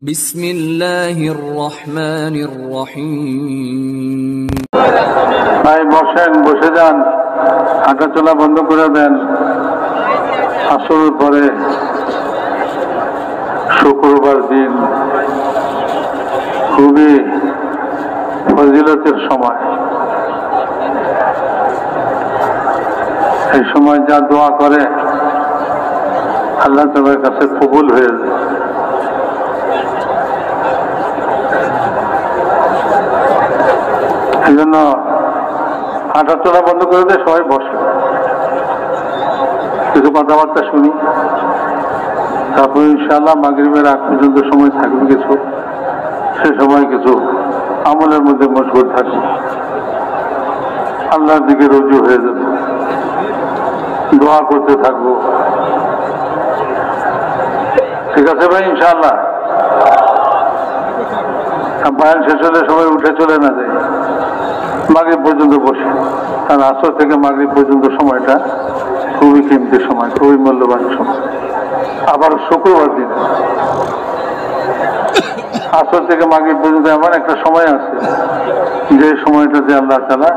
বিসমিল্লাহির রহমানির রহিম। ভাই বসেন, বসে যান, হাঁটা চলা বন্ধ করে দেন। আসরের পরে শুক্রবার দিন খুবই ফজিলতের সময়। এই সময় যা দোয়া করে আল্লাহ তাআলার কাছে কবুল হয়ে যায়। এই জন্য হাঁটা চলা বন্ধ করে দিয়ে সবাই বসে, কিছু কথাবার্তা শুনি, তারপর ইনশাআল্লাহ মাগরিবের আগ পর্যন্ত সময় থাকবে কিছু, সে সময় কিছু আমলের মধ্যে মশগুল থাকবে, আল্লাহর দিকে রুজু হয়ে যাবে, দোয়া করতে থাকবো। ঠিক আছে ভাই, ইনশাআল্লাহ। বয়ান শেষ হলে সবাই উঠে চলে না যায়, মাগরিব পর্যন্ত বসে, কারণ আসর থেকে মাগরিব পর্যন্ত সময়টা খুবই কিমতি সময়, খুবই মূল্যবান সময়। আবার শুক্রবার দিন আসর থেকে মাগরিব পর্যন্ত এমন একটা সময় আছে যে সময়টাতে আল্লাহ তাআলা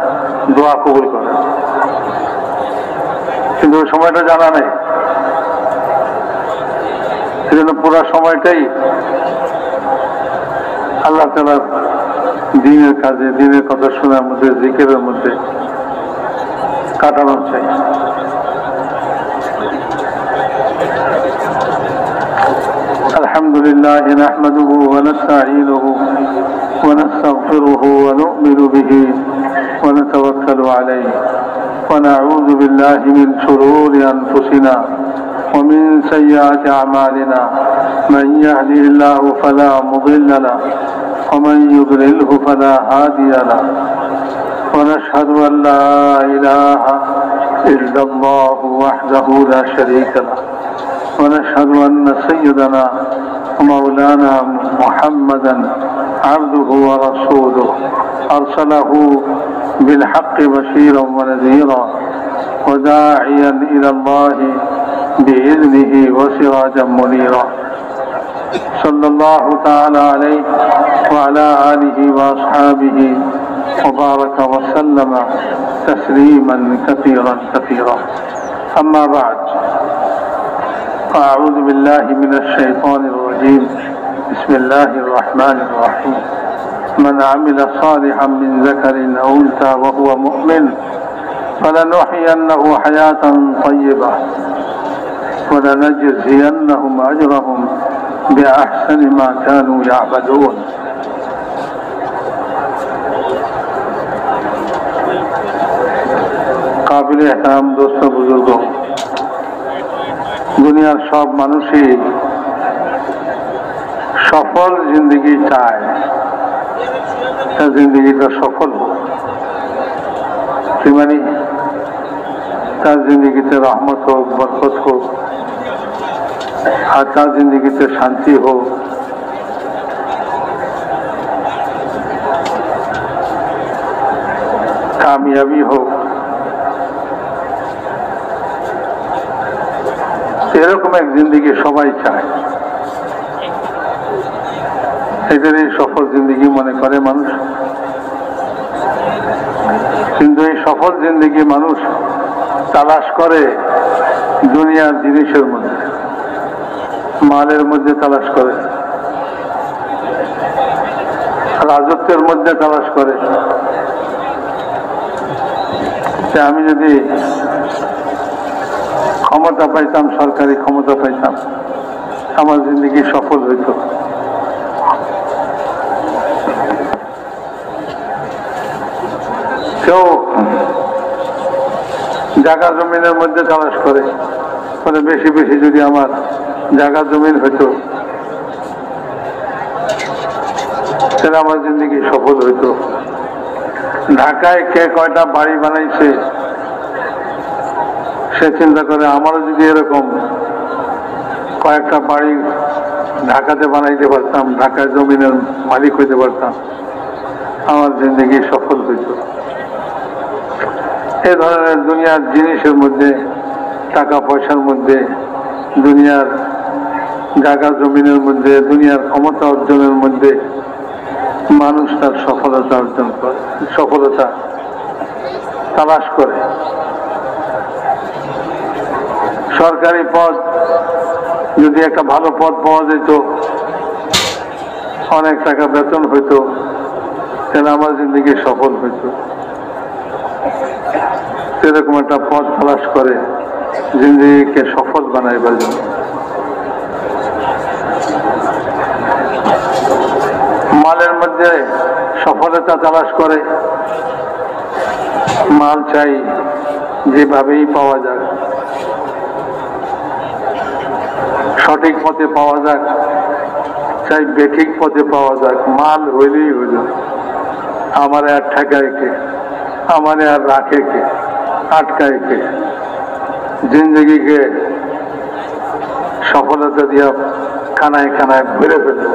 দোয়া কবুল করে, কিন্তু ওই সময়টা জানা নেই। এই জন্য পুরো সময়টাই আল্লাহ তাআলার দিনের কাজে, দিনের কথা শোনার মধ্যে, জিকিরের মধ্যে কাটানো চাই। আলহামদুলিল্লাহ নাহমাদুহু ওয়া নাস্তাঈনুহু ওয়া নাস্তাগফিরুহু ওয়া নু'মিনু বিহি ওয়া নাতাওয়াক্কালু আলাইহি ওয়া নাউযু বিল্লাহি মিন শুরুরি আনফুসিনা ওয়া মিন সাইয়্যাতি আমালিনা মান ইয়াহদিহিল্লাহু ফালা মুদিল্লা লাহু ومن يضلله فلا هادي له ونشهد أن لا إله إلا الله وحده لا شريك له ونشهد أن سيدنا ومولانا محمدا عبده ورسوله أرسله بالحق بشيرا ونذيرا وداعيا إلى الله بإذنه وسراجا منيرا صلى الله تعالى عليه وعلى آله وأصحابه وبارك وسلم تسليما كثيرا كثيرا. أما بعد، فأعوذ بالله من الشيطان الرجيم. بسم الله الرحمن الرحيم. من عمل صالحا من ذكر أو أنثى وهو مؤمن فلنحيينه حياة طيبة ولنجزينهم أجرهم بأحسن ما كانوا يعبدون. কাবিল ইহতারাম দোস্ত বুজুর্গ, দুনিয়ার সব মানুষই সফল জিন্দগি চায়, তার জিন্দগিটা সফল হোক, মানে তার জিন্দগিতে রহমত হোক, বরকত হোক, আর তার জিন্দগিতে শান্তি হোক, কামিয়াবি হোক। এরকম এক জিন্দগি সবাই চায়, এটারই সফল জিন্দগি মনে করে মানুষ। কিন্তু এই সফল জিন্দগি মানুষ তালাশ করে দুনিয়ার জিনিসের মধ্যে, মালের মধ্যে তালাশ করে, রাজত্বের মধ্যে তালাশ করে। আমি যদি ক্ষমতা পাইতাম, সরকারি ক্ষমতা পাইতাম, আমার জিন্দগি সফল হইত। কেউ জায়গা জমিনের মধ্যে তালাশ করে, মানে বেশি বেশি যদি আমার জায়গা জমিন হইতো তাহলে আমার জিন্দগি সফল হইতো। ঢাকায় কে কয়টা বাড়ি বানাইছে সে চিন্তা করে আমারও যদি এরকম কয়েকটা বাড়ি ঢাকাতে বানাইতে পারতাম, ঢাকায় জমিনের মালিক হইতে পারতাম, আমার জিন্দগি সফল হইত। এ ধরনের দুনিয়ার জিনিসের মধ্যে, টাকা পয়সার মধ্যে, দুনিয়ার জায়গা জমিনের মধ্যে, দুনিয়ার ক্ষমতা অর্জনের মধ্যে মানুষ তার সফলতা অর্জন করে, সফলতা তালাশ করে। সরকারি পদ, যদি একটা ভালো পদ পাওয়া যেত, অনেক টাকা বেতন হইতো, তাহলে আমার জিন্দগি সফল হইত। সেরকম একটা পথ তালাশ করে জিন্দগিকে সফল বানাইবার জন্য। মালের মধ্যে সফলতা তালাশ করে, মাল চাই যেভাবেই পাওয়া যাক, সঠিক পথে পাওয়া যাক, চাই বেঠিক পথে পাওয়া যাক, মাল হইলেই হইল। আমার আর ঠেকায় কে, আমার আর রাখে কে, আটকায় কে? জিন্দগিকে সফলতা দিয়া খানায় খানায় ভরে ফেলব,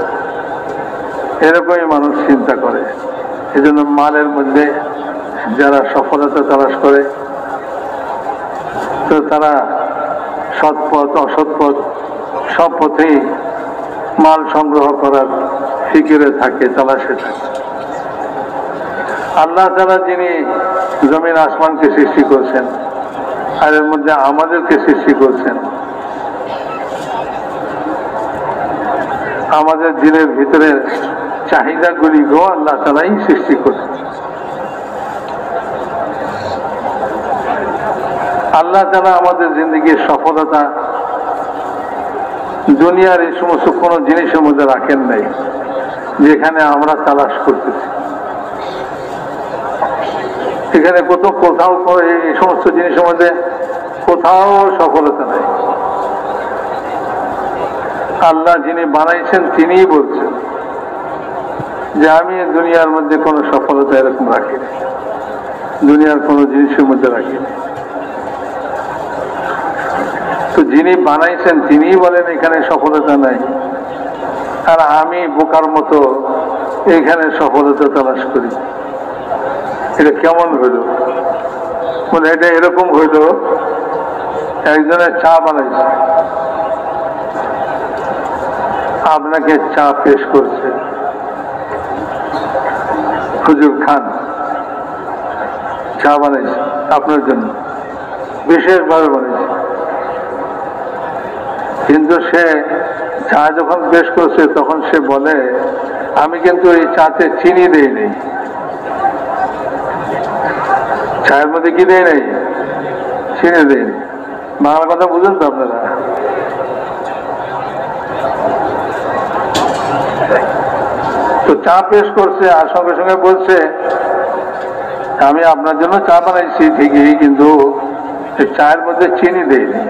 এরকমই মানুষ চিন্তা করে। এই জন্য মালের মধ্যে যারা সফলতা তালাশ করে, তো তারা সৎপথ অসৎপথ সব পথেই মাল সংগ্রহ করার ফিকিরে থাকে, তালাশে থাকে। আল্লাহ তাআলা যিনি জমিন আসমানকে সৃষ্টি করছেন, আর এর মধ্যে আমাদেরকে সৃষ্টি করছেন, আমাদের দিনের ভিতরে চাহিদাগুলি গো আল্লাহ তাআলাই সৃষ্টি করছেন। আল্লাহ তাআলা আমাদের জিন্দগির সফলতা দুনিয়ার এই সমস্ত কোনো জিনিসের মধ্যে রাখেন নাই যেখানে আমরা তালাশ করতেছি। এখানে কোথাও এই সমস্ত জিনিসের মধ্যে কোথাও সফলতা নাই। আল্লাহ যিনি বানাইছেন তিনিই বলছেন যে আমি দুনিয়ার মধ্যে কোনো সফলতা এরকম রাখিনি, দুনিয়ার কোনো জিনিসের মধ্যে রাখিনি। তো যিনি বানাইছেন তিনিই বলেন এখানে সফলতা নাই, আর আমি বোকার মতো এখানে সফলতা তালাশ করি। এটা কেমন হইল? বলে এটা এরকম হইল, একজনের চা বানাইছে, আপনাকে চা পেশ করছে, হুজুর খান, চা বানাইছে আপনার জন্য, বিশেষভাবে বানাইছে। কিন্তু সে চা যখন পেশ করছে তখন সে বলে আমি কিন্তু এই চাতে চিনি দেই নেই। চায়ের মধ্যে কি দেয় নাই? চিনি দেয় নেই। বাংলা কথা বুঝেন তো আপনারা? তো চা পেশ করছে আর সঙ্গে সঙ্গে বলছে আমি আপনার জন্য চা বানাইছি ঠিকই, কিন্তু চায়ের মধ্যে চিনি দেয়নি।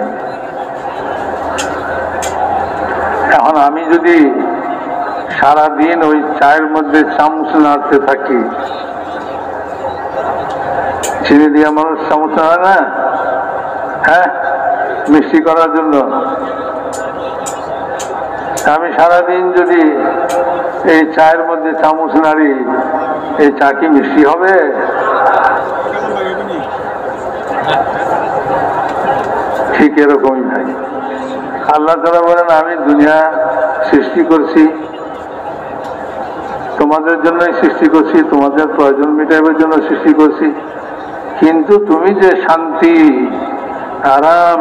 এখন আমি যদি সারাদিন ওই চায়ের মধ্যে চামচ নাড়তে থাকি, চিনি দিয়ে মানুষ চামচ নাড়ে না? হ্যাঁ, মিষ্টি করার জন্য। আমি সারাদিন যদি এই চায়ের মধ্যে চামচ নাড়ি, এই চা কি মিষ্টি হবে? ঠিক এরকমই ভাই, আল্লাহ তাআলা বলেন আমি দুনিয়া সৃষ্টি করছি, তোমাদের জন্যই সৃষ্টি করছি, তোমাদের প্রয়োজন মেটাবার জন্য সৃষ্টি করছি, কিন্তু তুমি যে শান্তি, আরাম,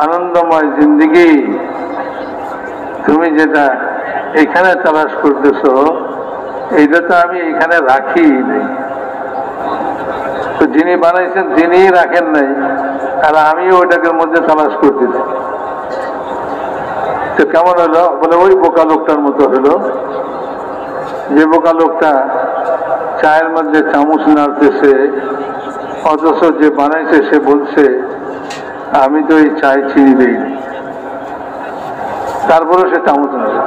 আনন্দময় জিন্দেগি তুমি যেটা এখানে তালাশ করতেছ, এইটা তো আমি এখানে রাখি নেই। তো যিনি বানাইছেন তিনিই রাখেন নাই, আর আমিও ওইটাকে মধ্যে তালাশ করতেছি। তো কেমন হলো? বলে ওই বোকা লোকটার মতো হলো, যে বোকা লোকটা চায়ের মধ্যে চামচ নাড়তেছে, অথচ যে বানাইছে সে বলছে আমি তো এই চায় চিনি দিইনি, তারপরে সে চামচ নাড়ে।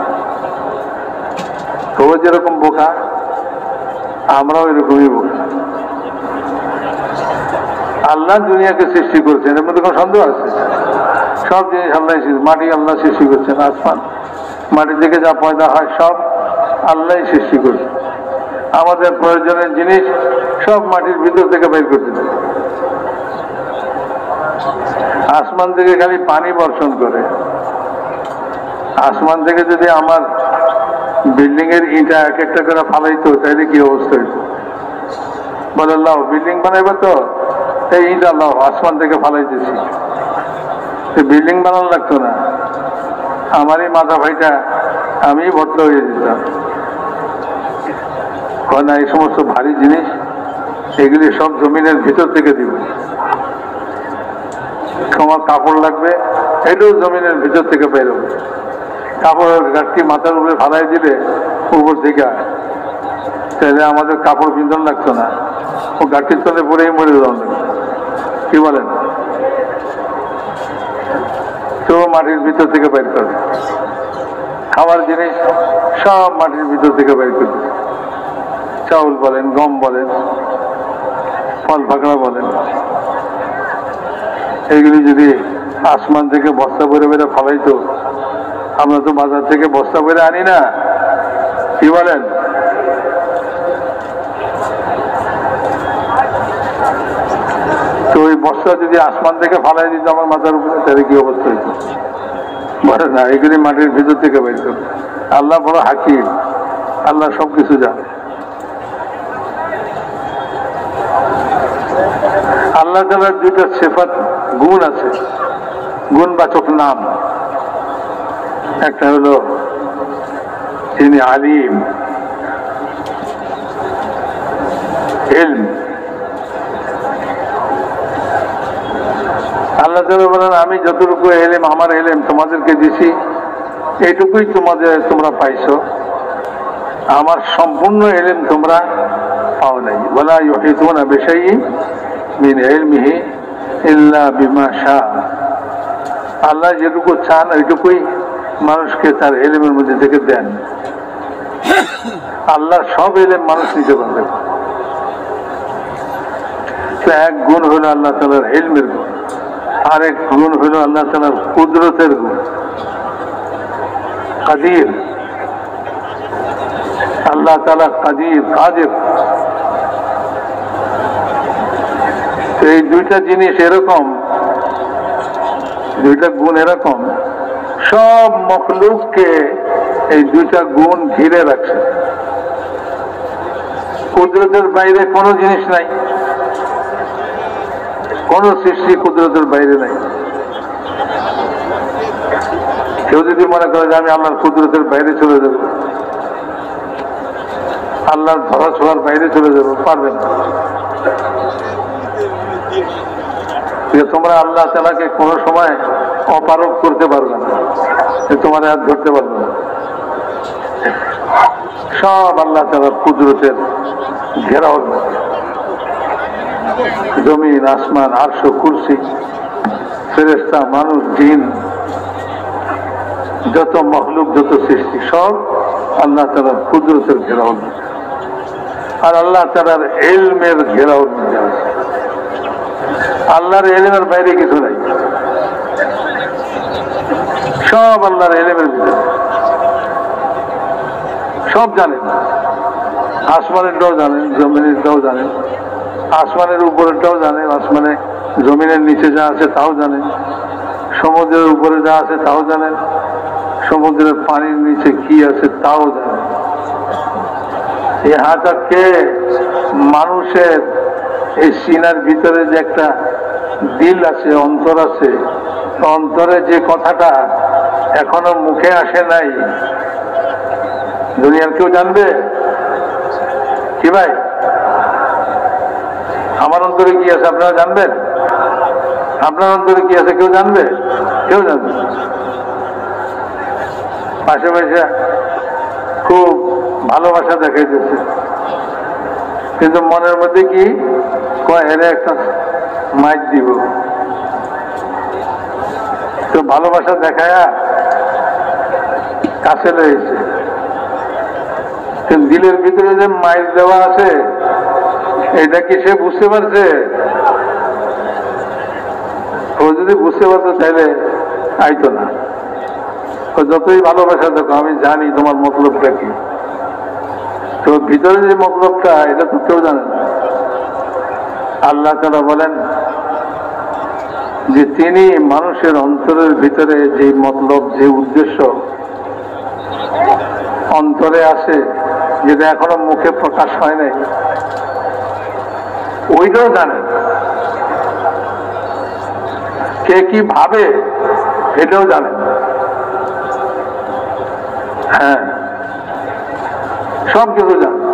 তো যেরকম বোকা, আমরাও এরকমই বোকা। আল্লাহ দুনিয়াকে সৃষ্টি করছেন, এর মধ্যে কোনো সন্দেহ আছে? সব জিনিস আল্লাহ, মাটি আল্লাহ সৃষ্টি করছেন, আসমান মাটি থেকে যা পয়দা হয় সব আল্লাহ সৃষ্টি করছে। আমাদের প্রয়োজনের জিনিস সব মাটির ভিতর থেকে বের করতে, আসমান থেকে খালি পানি বর্ষণ করে, আসমান থেকে যদি আমার বিল্ডিং এর ইটা এক একটা করে ফালাইতো তাহলে কি অবস্থা হইতো? বলে লাও বিল্ডিং বানাইবে তো এই ইটা লাও আসমান থেকে ফালাইতেছি, বিল্ডিং বানানো লাগতো না, আমারই মাথা ভাইটা আমি ভর্তি হয়ে যেতাম। না, এই সমস্ত ভারী জিনিস এগুলি সব জমিনের ভিতর থেকে দিব। তোমার কাপড় লাগবে, এটাও জমিনের ভিতর থেকে বেরোবে। কাপড়ের গাছটি মাথার উপরে ফালাই দিলে উপর থেকে, তাহলে আমাদের কাপড় পিন্ধন লাগতো না, ও গাছটির তলে পরেই মরে যাওয়া লাগবে। কি বলেন? তো মাটির ভিতর থেকে বের করবে, খাবার জিনিস সব মাটির ভিতর থেকে বের করবে। চাউল বলেন, গম বলেন, ফল ফাঁকড়া বলেন, এইগুলি যদি আসমান থেকে বস্তা ভরে ভরে ফালাইতো, আমরা তো বাজার থেকে বস্তা ভরে আনি না। কি বলেন? তো ওই বস্তা যদি আসমান থেকে ফালাই দিত আমার মাথার উপরে, তাহলে কি অবস্থা হইত? বলে না, এগুলি মাটির ভিতর থেকে বের করবে। আল্লাহ বড় হাকিম, আল্লাহ সবকিছু জানে। আল্লাহ তাআলার দুইটা সিফাত গুণ আছে, গুণবাচক নাম। একটা হলো তিনি আলিম, ইলম। আল্লাহ তাআলা বলেন আমি যতটুকু এলেম, আমার এলেম তোমাদেরকে দিছি, এইটুকুই তোমরা পাইছো, আমার সম্পূর্ণ এলেম তোমরা পাও নাই। ওয়ালা ইউহিতুনা বিশাইইন মিন ইলমিহি ইল্লা বিমা শাআ। আল্লাহ যেটুকু চান ওইটুকুই মানুষকে তার এলেমের মধ্যে থেকে দেন। আল্লাহর সব এলেম মানুষ নিতে পারবে। এক গুণ হলো আল্লাহ তাআলার ইলমের গুণ, আরেক গুণ হলো আল্লাহ তাআলার কুদরতের গুণ, কাদির। আল্লাহ তাআলা কাদির, কাদির। এই দুইটা জিনিস এরকম, দুইটা গুণ এরকম, সব মখলুককে এই দুইটা গুণ ঘিরে রাখছে। কুদরতের বাইরে কোনো জিনিস নাই, কোন সৃষ্টি কুদরতের বাইরে নাই। কেউ যদি মনে করে যে আমি আল্লাহর কুদরতের বাইরে চলে যাব, আল্লাহর ধরা ছোঁয়ার বাইরে চলে যাব, পারবে না। তোমরা আল্লাহ তাআলাকে কোন সময় অপারগ করতে পারবে না, তোমার হাত ধরতে পারবে না। সব আল্লাহ তাআলার কুদরতের ঘেরাও, জমিন, আসমান, আরশ, কুরসি, ফেরেশতা, মানুষ, জিন, যত মখলুক, যত সৃষ্টি, সব আল্লাহ তাআলার কুদরতের ঘেরাও আর আল্লাহ তাআলার ইলমের ঘেরাও মধ্যে আছে। আল্লাহর ইলমের বাইরে কিছু নাই, সব আল্লাহর ইলমের ভিতরে। সব জানেন, আসমানেরটাও জানেন, জমিনেরটাও জানেন, আসমানের উপরেরটাও জানেন, আসমানে জমিনের নিচে যা আছে তাও জানেন, সমুদ্রের উপরে যা আছে তাও জানেন, সমুদ্রের পানির নিচে কি আছে তাও জানেন। ইহা তাকে মানুষের এই সিনার ভিতরে যে একটা দিল আছে, অন্তর আছে, অন্তরে যে কথাটা এখনো মুখে আসে নাই, দুনিয়ার কেউ জানবে কি ভাই? আমার অন্তরে কি আছে আপনারা জানবেন? আপনার অন্তরে কি আছে কেউ জানবে? কেউ জানবে। পাশে পাশে খুব ভালোবাসা দেখাইতেছে, কিন্তু মনের মধ্যে কি কয়, এর একটা মাইক দিব। তো ভালোবাসা দেখায়া কাছে রয়েছে, কিন্তু দিলের ভিতরে যে মাইক দেওয়া আছে এটা কি সে বুঝতে পারছে? ও যদি বুঝতে পারতো তাহলে আইতো না। ও যতই ভালোবাসা দেখো, আমি জানি তোমার মতলবটা কি, তো ভিতরে যে মতলবটা এটা তো কেউ জানে না। আল্লাহ তাআলা বলেন যে তিনি মানুষের অন্তরের ভিতরে যে মতলব, যে উদ্দেশ্য অন্তরে আছে, যেটা এখনো মুখে প্রকাশ হয় নাই, ওইটাও জানেন। কে কি ভাবে এটাও জানেন। হ্যাঁ, সব কিছু জানেন।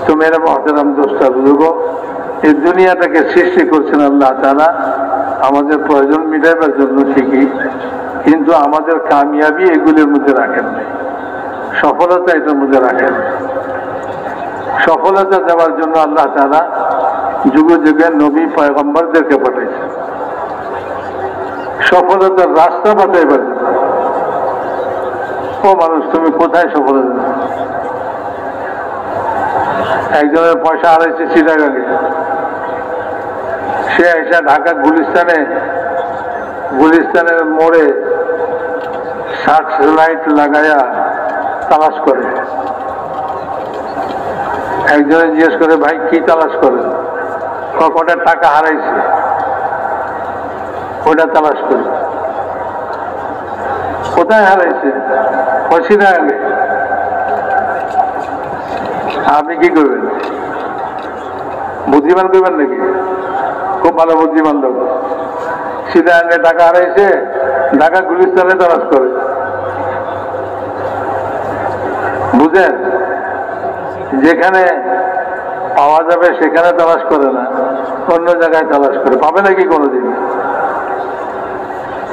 তো মেরে মহতারাম দোস্ত বুজুর্গ, এই দুনিয়াটাকে সৃষ্টি করছেন আল্লাহ তাআলা আমাদের প্রয়োজন মিটাবার জন্য ঠিকই, কিন্তু আমাদের কামিয়াবি এগুলির মধ্যে রাখেন নাই, সফলতা এটার মধ্যে রাখেন। সফলতা দেওয়ার জন্য আল্লাহ তাআলা যুগে যুগে নবী পয়গম্বরদেরকে পাঠাইছেন, সফলতার রাস্তা বাতাইবার জন্য। ও মানুষ, তুমি কোথায় সফলতা? একজনের পয়সা হারাইছে চিটাগাঙে, সে এসে ঢাকা গুলিস্তানের মোড়ে সার্চ লাইট লাগাইয়া তালাশ করে। একজনে জিজ্ঞেস করে, ভাই কি তালাশ করেন? কটা টাকা হারাইছে, ওটা তালাশ করে। কোথায় হারাইছে? চিটাগাঙে। আপনি কি করবেন? বুদ্ধিমান করবেন নাকি? খুব ভালো বুদ্ধিমান লোক। চিটাগাঙে টাকা হারাইছে, ঢাকা গুলিস্তানে তালাশ করে। বুঝেন, যেখানে পাওয়া যাবে সেখানে তালাশ করে না, অন্য জায়গায় তালাশ করে। পাবে নাকি কোনোদিন?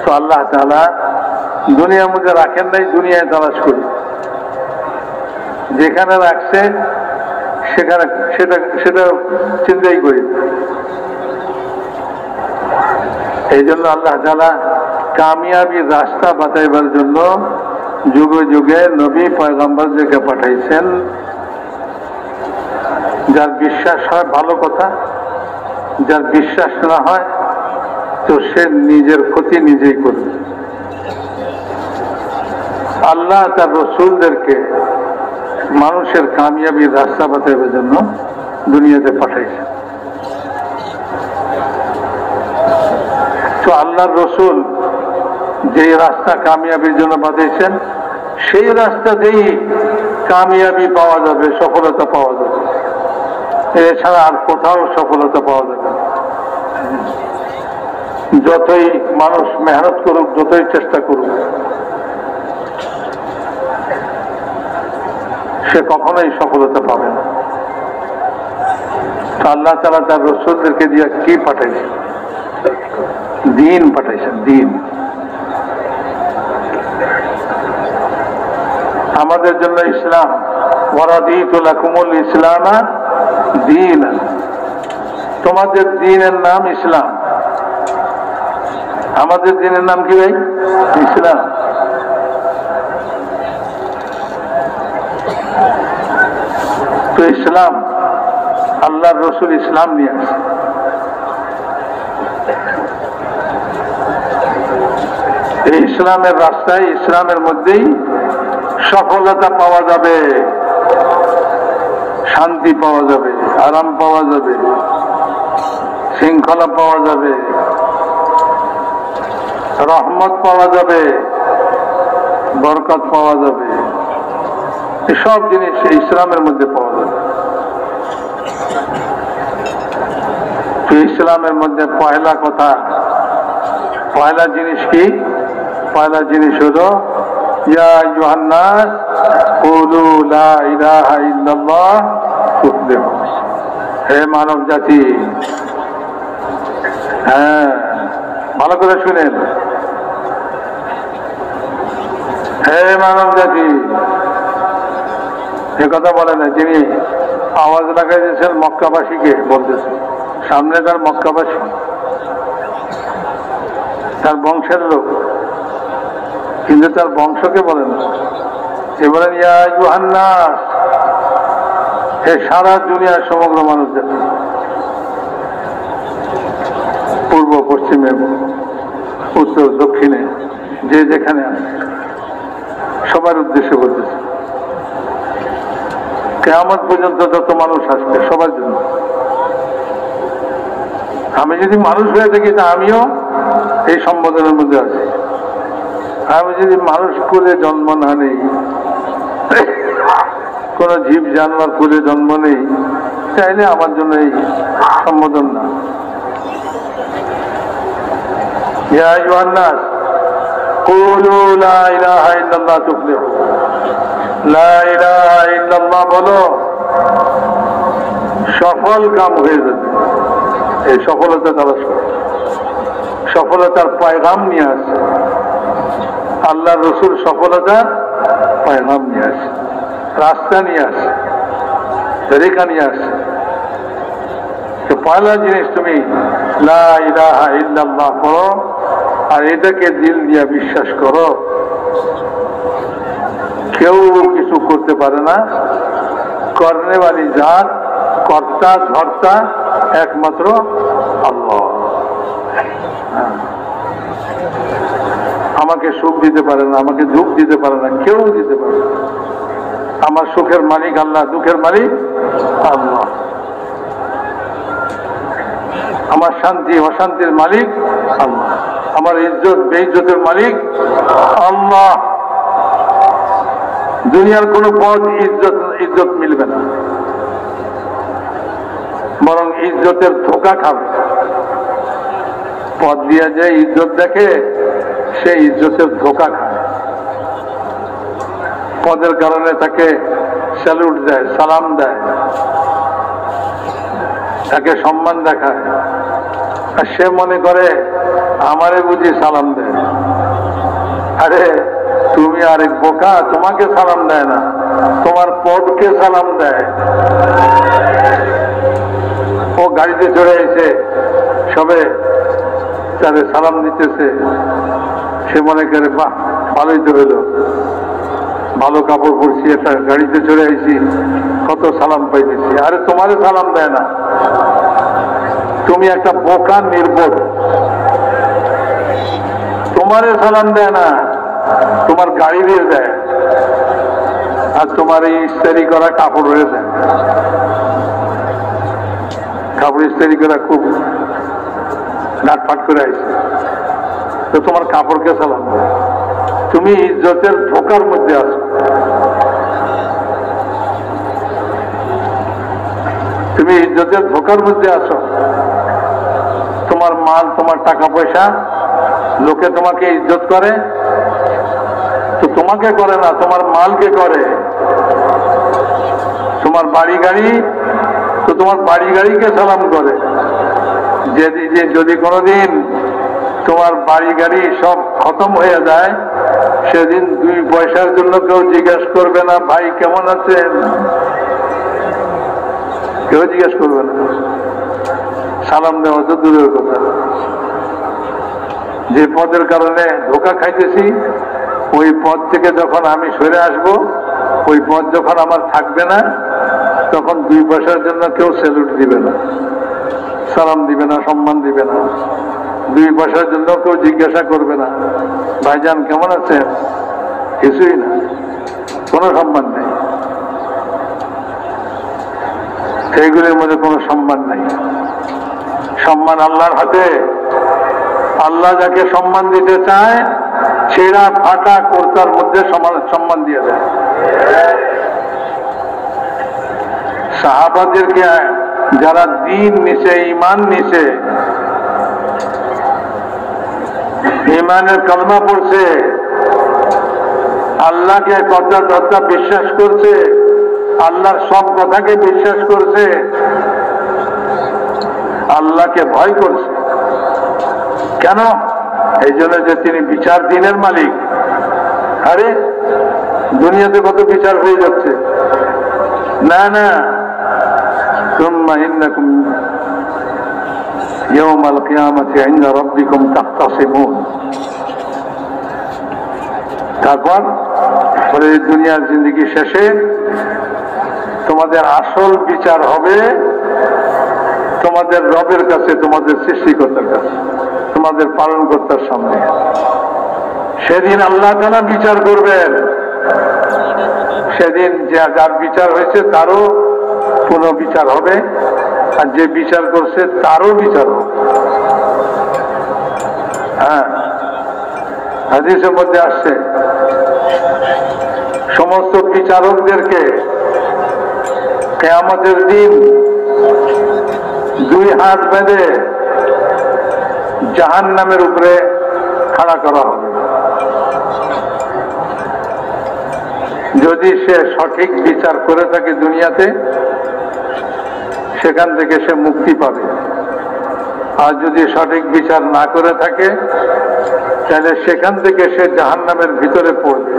তো আল্লাহ তাআলা দুনিয়ার মধ্যে রাখেন নাই, দুনিয়ায় তালাশ করি। যেখানে রাখছে সেখানে সেটা চিন্তাই করি। এই জন্য আল্লাহ তাআলা কামিয়াবির রাস্তা বাতাইবার জন্য যুগে যুগে নবী পয়গম্বরদেরকে পাঠাইছেন। যার বিশ্বাস হয় ভালো কথা, যার বিশ্বাস না হয় তো সে নিজের ক্ষতি নিজেই করবে। আল্লাহ তার রসুলদেরকে মানুষের কামিয়াবির রাস্তা বাতাইবার জন্য দুনিয়াতে পাঠাইছে। তো আল্লাহর রসুল যে রাস্তা কামিয়াবির জন্য বাতাইছেন, সেই রাস্তা দিয়েই কামিয়াবি পাওয়া যাবে, সফলতা পাওয়া যাবে। এছাড়া আর কোথাও সফলতা পাওয়া যাবে। যতই মানুষ মেহনত করুক, যতই চেষ্টা করুক, সে কখনোই সফলতা পাবে না। আল্লাহ তাআলা তার রসুলদেরকে দিয়ে কি পাঠাইছেন? দিন পাঠাইছেন, দিন। আমাদের জন্য ইসলাম, ওয়ারাদিতু লাকুমুল ইসলামা দীনান, তোমাদের দিনের নাম ইসলাম। আমাদের দিনের নাম কি ভাই? ইসলাম। তো ইসলাম, আল্লাহর রসুল ইসলাম নিয়ে আসে। এই ইসলামের রাস্তায়, ইসলামের মধ্যেই সফলতা পাওয়া যাবে, শান্তি পাওয়া যাবে, আরাম পাওয়া যাবে, শৃঙ্খলা পাওয়া যাবে, রহমত পাওয়া যাবে, বরকত পাওয়া যাবে। এসব জিনিস ইসলামের মধ্যে পাওয়া যাবে। তো ইসলামের মধ্যে পয়লা কথা, পয়লা জিনিস কি? পয়লা জিনিস হলো ইয়া আইয়ুহান নাস কুলু লা ইলাহা ইল্লাল্লাহ তুফলিহু। হে মানব জাতি, হ্যাঁ ভালো করে শুনেন, হে মানব জাতি। এ কথা বলে না, যিনি আওয়াজ লাগাই দিয়েছেন মক্কাবাসীকে বলতেছে, সামনে তার মক্কাবাসী, তার বংশের লোক, কিন্তু তার বংশকে বলেন না। সে বলেন ইয়া আইয়ুহান নাস, হে সারা দুনিয়ার সমগ্র মানুষ জাতি, পূর্ব পশ্চিমে উত্তর দক্ষিণে যে যেখানে আছে সবার উদ্দেশ্যে বলতেছে। কিয়ামত পর্যন্ত যত মানুষ আসবে সবার জন্য। আমি যদি মানুষ হয়ে থাকি তা আমিও এই সম্বোধনের মধ্যে আছি। আমি যদি মানুষ কুলে জন্ম না নেই, কোন জীব জানোয়ার কুলে জন্ম নেই, চাইলে আমার জন্য এই সম্বোধন না। ইয়া আইয়ুহান নাস কুলু লা ইলাহা ইল্লাল্লাহ তুফলিহু। লা ইলাহা ইল্লাল্লাহ বলো, সফল কাম হয়ে যাবে। এই সফলতা তালাশ করো, সফলতার পয়গাম নিয়ে আসে। আল্লাহ রসুল সফলতার পয়গাম নিয়ে আসে, রাস্তা নিয়ে আসে, তরিকা নিয়ে আসে। তো পয়লা জিনিস তুমি লা ইলাহা ইল্লাল্লাহ পড়ো, আর এটাকে দিল দিয়ে বিশ্বাস করো কেউ কিছু করতে পারে না। করনেওয়ালি জাত, কর্তা ধর্তা একমাত্র আল্লাহ। আমাকে সুখ দিতে পারে না, আমাকে দুঃখ দিতে পারে না, কেউ দিতে পারে না। আমার সুখের মালিক আল্লাহ, দুঃখের মালিক আল্লাহ। আমার শান্তি অশান্তির মালিক আল্লাহ, আমার ইজ্জত বেইজ্জতের মালিক আল্লাহ। দুনিয়ার কোন পদ ইজ্জত মিলবে না, বরং ইজ্জতের ধোঁকা খাবে। পদ দিয়ে যে ইজ্জত দেখে সে ইজ্জতের ধোঁকা খায়। পদের কারণে তাকে স্যালুট দেয়, সালাম দেয়, তাকে সম্মান দেখায়, আর সে মনে করে আমারে বুঝি সালাম দেয়। আরে তুমি আরেক বোকা, তোমাকে সালাম দেয় না, তোমার পদকে সালাম দেয়। ও গাড়িতে চড়ে এসে সবে তারে সালাম দিতেছে, সে মনে করে বাহ ভালোই তো হলো, ভালো কাপড় পরছি, একটা গাড়িতে চড়ে আইছি, কত সালাম পাইতেছি। আরে তোমারে সালাম দেয় না, তুমি একটা বোকা নির্বোধ, তোমারে সালাম দেয় না, তোমার গাড়ি দিয়ে দেয়, আর তোমার এই ইস্তারি করা কাপড় হয়ে দেয়। কাপড় ইস্তারি করা খুব নাটফাট করে আইছে, তো তোমার কাপড়কে সালাম দেয়। তুমি ইজ্জতের ধোকার মধ্যে আছো, তুমি ইজ্জতের ধোকার মধ্যে আছো। তোমার মাল, তোমার টাকা পয়সা, লোকে তোমাকে ইজ্জত করে, তো তোমাকে করে না, তোমার মালকে করে। তোমার বাড়ি গাড়ি, তো তোমার বাড়ি গাড়িকে সালাম করে। যদি কোনোদিন তোমার বাড়ি গাড়ি সব খতম হয়ে যায়, সেদিন 2 পয়সার জন্য কেউ জিজ্ঞেস করবে না ভাই কেমন আছেন, কেউ জিজ্ঞেস করবে না। সালাম দেওয়া তো দূরের কথা। যে পদের কারণে ধোঁকা খাইতেছি, ওই পদ থেকে যখন আমি সরে আসব, ওই পদ যখন আমার থাকবে না, তখন 2 পয়সার জন্য কেউ স্যালুট দিবে না, সালাম দিবে না, সম্মান দিবে না। 2 পয়সার জন্য কেউ জিজ্ঞাসা করবে না ভাইজান কেমন আছেন, কিছুই না, কোনো সম্মান নেই। সেইগুলির মধ্যে কোনো সম্মান নেই। সম্মান আল্লাহর হাতে। আল্লাহ যাকে সম্মান দিতে চায়, ছেঁড়া ফাটা কর্তার মধ্যে সম্মান দিয়ে দেয়। সাহাবাদেরকে যারা দিন নিছে, ইমান নিছে, ইমানের কলমা পড়ছে, আল্লাহকে কথা কথা বিশ্বাস করছে, আল্লাহর সব কথাকে বিশ্বাস করছে, আল্লাহকে ভয় করছে। কেন? এই জন্য যে তিনি বিচার দিনের মালিক। আরে দুনিয়াতে কত বিচার হয়ে যাচ্ছে, না না, ثم إنكم يوم القيامة عند ربكم تختصمون। তারপর এই দুনিয়ার জিন্দগি শেষে তোমাদের আসল বিচার হবে তোমাদের রবের কাছে, তোমাদের সৃষ্টিকর্তার কাছে, তোমাদের পালনকর্তার সামনে। সেদিন আল্লাহ তাআলা বিচার করবেন। সেদিন যার বিচার হয়েছে তারও পুনঃ বিচার হবে, আর যে বিচার করছে তারও বিচার হবে। হ্যাঁ, হাদিসের মধ্যে আসছে সমস্ত বিচারকদেরকে কিয়ামতের দিন দুই হাত বেঁধে জাহান্নামের উপরে খাড়া করা হবে। যদি সে সঠিক বিচার করে থাকে দুনিয়াতে, সেখান থেকে সে মুক্তি পাবে। আর যদি সঠিক বিচার না করে থাকে, তাহলে সেখান থেকে সে জাহান্নামের ভিতরে পড়বে।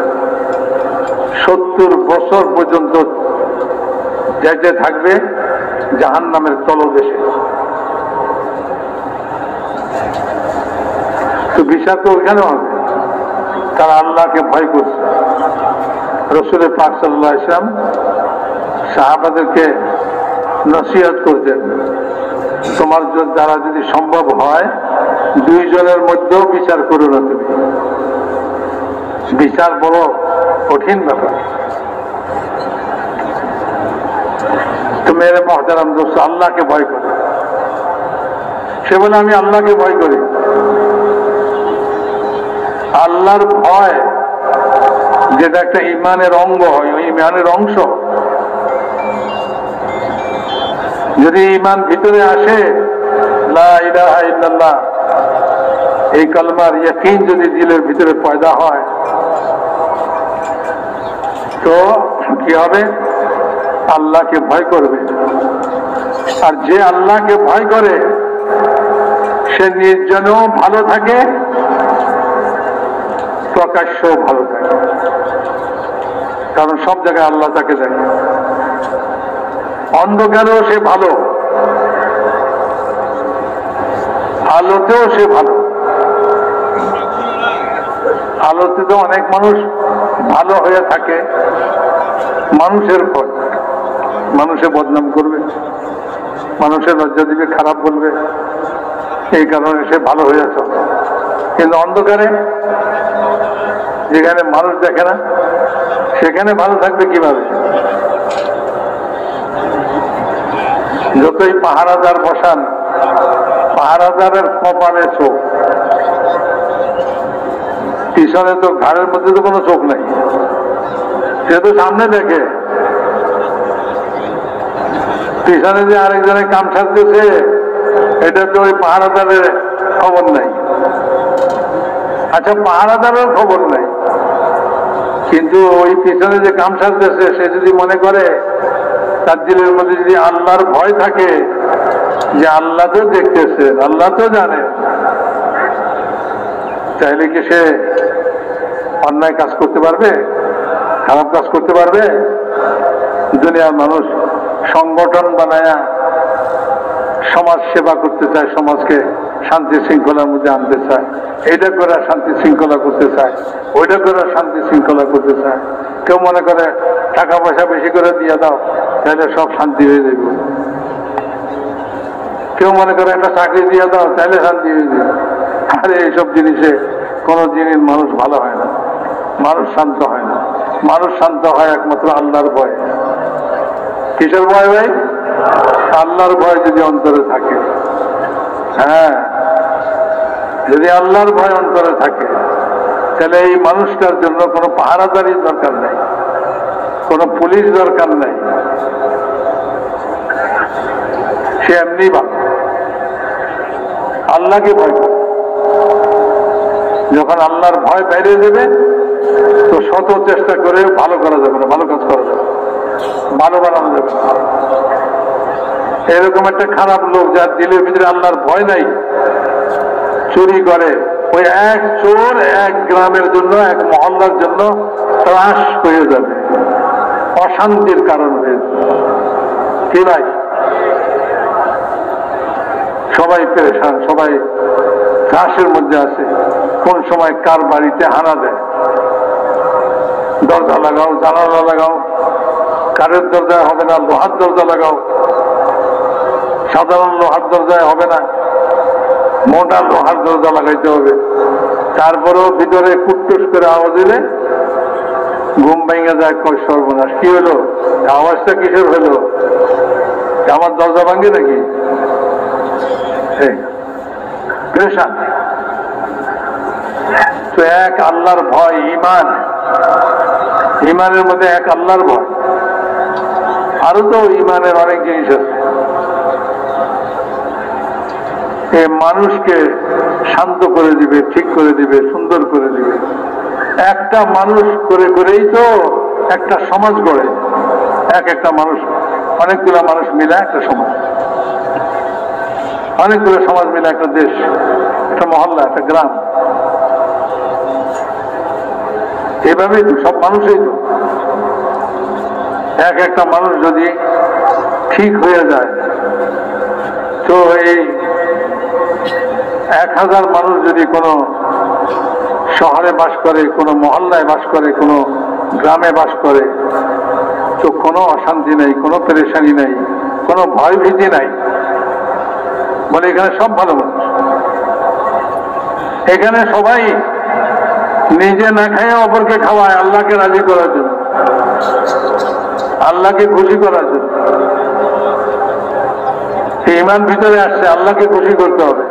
70 বছর পর্যন্ত যেতে থাকবে জাহান্নামের তলদেশে। তো বিচার তো ওখানে হবে। তারা আল্লাহকে ভয় করছে। রাসূল পাক সাল্লাল্লাহু আলাইহি ওয়াসাল্লাম সাহাবাদেরকে নসিহত করতেন, তোমার দ্বারা যদি সম্ভব হয় 2 জনের মধ্যেও বিচার করো না। তুমি বিচার বড় কঠিন ব্যাপার। তো মেরে মহতারাম দোস্ত, আল্লাহকে ভয় করে। সে বলে আমি আল্লাহকে ভয় করি। আল্লাহর ভয় যেটা একটা ইমানের অঙ্গ হয়, ওই ইমানের অংশ। যদি ইমান ভিতরে আসে, লা ইলাহা ইল্লাল্লাহ এই কালমার ইয়াকিন যদি দিলের ভিতরে পয়দা হয়, তো কি হবে? আল্লাহকে ভয় করবে। আর যে আল্লাহকে ভয় করে সে নির্জনেও ভালো থাকে, প্রকাশ্যও ভালো থাকে। কারণ সব জায়গায় আল্লাহ তাকে দেখে। অন্ধকারেও সে ভালো, আলোতেও সে ভালো। আলোতে তো অনেক মানুষ ভালো হয়ে থাকে মানুষের ভয়। মানুষে বদনাম করবে, মানুষের লজ্জা দিবে, খারাপ বলবে, এই কারণে সে ভালো হয়ে চলে। কিন্তু অন্ধকারে যেখানে মানুষ দেখে না, সেখানে ভালো থাকবে কিভাবে? যতই পাহারাদার বসান, পাহারাদারের কপালে চোখ, পিছনে তো ঘাড়ের মধ্যে তো কোনো চোখ নাই। সে তো সামনে দেখে, পিছনে যে আরেকজনের কাম সারতেছে এটা তো ওই পাহারাদারের খবর নাই। আচ্ছা, পাহারাদারের খবর নাই, কিন্তু ওই পিছনে যে কাম সারতেছে সে যদি মনে করে, তার দিলের মধ্যে যদি আল্লাহর ভয় থাকে, যে আল্লাহ তো দেখতেছেন, আল্লাহ তো জানে, চাইলে কি সে অন্যায় কাজ করতে পারবে? খারাপ কাজ করতে পারবে? দুনিয়ার মানুষ সংগঠন বানায়া সমাজ সেবা করতে চায়, সমাজকে শান্তি শৃঙ্খলার মধ্যে আনতে চায়, এইটা করে শান্তি শৃঙ্খলা করতে চায়, ওইটা করে শান্তি শৃঙ্খলা করতে চায়। কেউ মনে করে টাকা পয়সা বেশি করে দিয়ে দাও, তাহলে সব শান্তি হয়ে যাবে। কেউ মনে করে একটা চাকরি দিয়ে দাও, তাহলে শান্তি হয়ে যাবে। আরে এইসব জিনিসে কোনো জিনিস মানুষ ভালো হয় না, মানুষ শান্ত হয় না। মানুষ শান্ত হয় একমাত্র আল্লাহর ভয়। কিসের ভয় ভাই? আল্লাহর ভয় যদি অন্তরে থাকে। হ্যাঁ, যদি আল্লাহর ভয় অন্তরে থাকে, তাহলে এই মানুষটার জন্য কোনো পাহারাদারির দরকার নাই, কোনো পুলিশ দরকার নাই। সে এমনি ভালো আল্লাহকে ভয় করে। যখন আল্লাহর ভয় বাইরে দেবে, তো শত চেষ্টা করে ভালো করা যাবে না, ভালো কাজ করা যাবে, ভালো বানানো যাবে না। এরকম একটা খারাপ লোক যার দিলের ভিতরে আল্লাহর ভয় নাই, চুরি করে, ওই এক চোর এক গ্রামের জন্য, এক মহল্লার জন্য ত্রাস হয়ে যাবে, অশান্তির কারণ হয়ে যাবে। কি ভাই? সবাই পেরেশান, সবাই ত্রাসের মধ্যে আছে। কোন সময় কার বাড়িতে হানা দেয়, দরজা লাগাও, জানালা লাগাও, কারের দরজায় হবে না, লোহার দরজা লাগাও। সাধারণ লোহার দরজায় হবে না, মোটা লোহার দরজা লাগাইতে হবে। তারপরেও ভিতরে কুটকুস করে আওয়াজ দিলে ঘুম ভেঙে যায়, কয় সর্বনাশ, কি হলো, আওয়াজটা কিসের হলো? আমার দরজা ভাঙে নাকি? পেরেশান। তো এক আল্লাহর ভয়, ঈমান, ঈমানের মধ্যে এক আল্লাহর ভয়। আরো তো ঈমানের অনেক জিনিস আছে। এই মানুষকে শান্ত করে দিবে, ঠিক করে দিবে, সুন্দর করে দিবে। একটা মানুষ করে করেই তো একটা সমাজ গড়ে। একটা মানুষ, অনেকগুলো মানুষ মিলে একটা সমাজ, অনেকগুলো সমাজ মিলে একটা দেশ, একটা মহল্লা, একটা গ্রাম। এভাবেই তো সব মানুষই তো। একটা মানুষ যদি ঠিক হয়ে যায়, তো এই 1000 মানুষ যদি কোনো শহরে বাস করে, কোনো মহল্লায় বাস করে, কোনো গ্রামে বাস করে, তো কোনো অশান্তি নাই, কোনো পেরেশানি নাই, কোনো ভয় ভীতি নাই। বলে এখানে সব ভালো মানুষ। এখানে সবাই নিজে না খেয়ে অপরকে খাওয়ায় আল্লাহকে রাজি করার জন্য, আল্লাহকে খুশি করার জন্য। ঈমান ভিতরে আসছে, আল্লাহকে খুশি করতে হবে।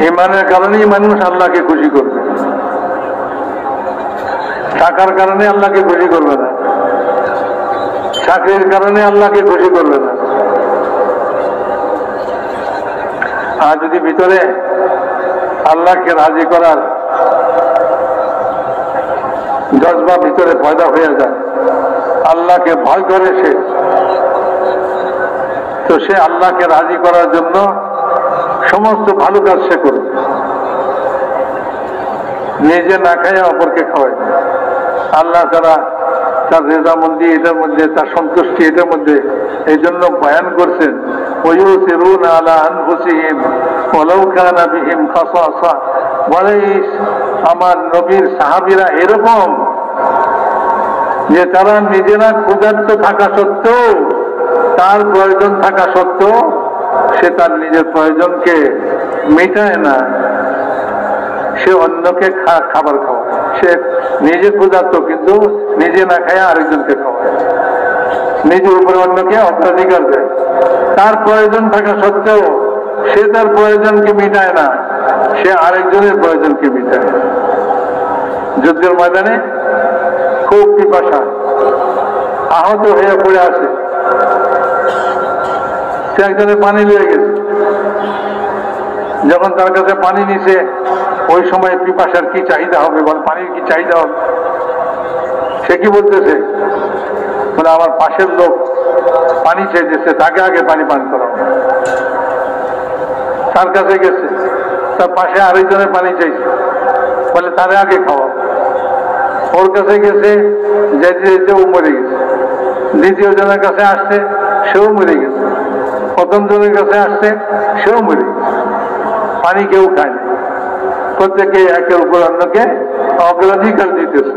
ঈমানের কারণেই মানুষ আল্লাহকে খুশি করবে, টাকার কারণে আল্লাহকে খুশি করবে না, চাকরির কারণে আল্লাহকে খুশি করবে না। আর যদি ভিতরে আল্লাহকে রাজি করার জজবা ভিতরে পয়দা হয়ে যায়, আল্লাহকে ভয় করে সে, তো সে আল্লাহকে রাজি করার জন্য সমস্ত ভালো কাজ সে করবে। নিজে না খায় অপরকে খাওয়ায়। আল্লাহ তারা তার রেজামন্দি এটার মধ্যে, তার সন্তুষ্টি এটার মধ্যে এই জন্য বয়ান করছেন, ওয়ুসিরুনা আলা আনফুসিহিম ওয়ালাউ কানা বিহিম খাসাসা। বলে আমার নবীর সাহাবীরা এরকম যে তারা নিজেরা ক্ষুধার্ত থাকা সত্ত্বেও, তার প্রয়োজন থাকা সত্ত্বেও সে তার নিজের প্রয়োজনকে মেটায় না, সে অন্যকে খাবার খাওয়ায়। সে নিজে ক্ষুধার্ত কিন্তু নিজে না খায় আরেকজনকে খাওয়ায়, নিজের উপরে অন্যকে অগ্রাধিকার দেয়। তার প্রয়োজন থাকা সত্ত্বেও সে তার প্রয়োজনকে মিটায় না, সে আরেকজনের প্রয়োজনকে মিটায়। যুদ্ধের ময়দানে খুব পিপাসা, আহত হয়ে পড়ে আছে, সে একজনের পানি নিয়ে গেছে। যখন তার কাছে পানি নিছে, ওই সময় পিপাসার কি চাহিদা হবে, বল পানির কি চাহিদা হবে, সে কি বলতেছে, বলে আমার পাশের লোক পানি চাইতেছে, তাকে আগে পানি পান করা। তার কাছে গেছে, তার পাশে আরেকজনের পানি চাইছে, বলে তারে আগে খাওয়া। ওর কাছে গেছে, যেতে যেতে ও মরে গেছে। দ্বিতীয় জনের কাছে আসছে, সেও মরে গেছে। প্রথম জনের কাছে আসছে, সেও মরে গেছে। পানি কেউ খায় না, প্রত্যেকে একের উপর অন্যকে অগ্রাধিকার দিতেছে।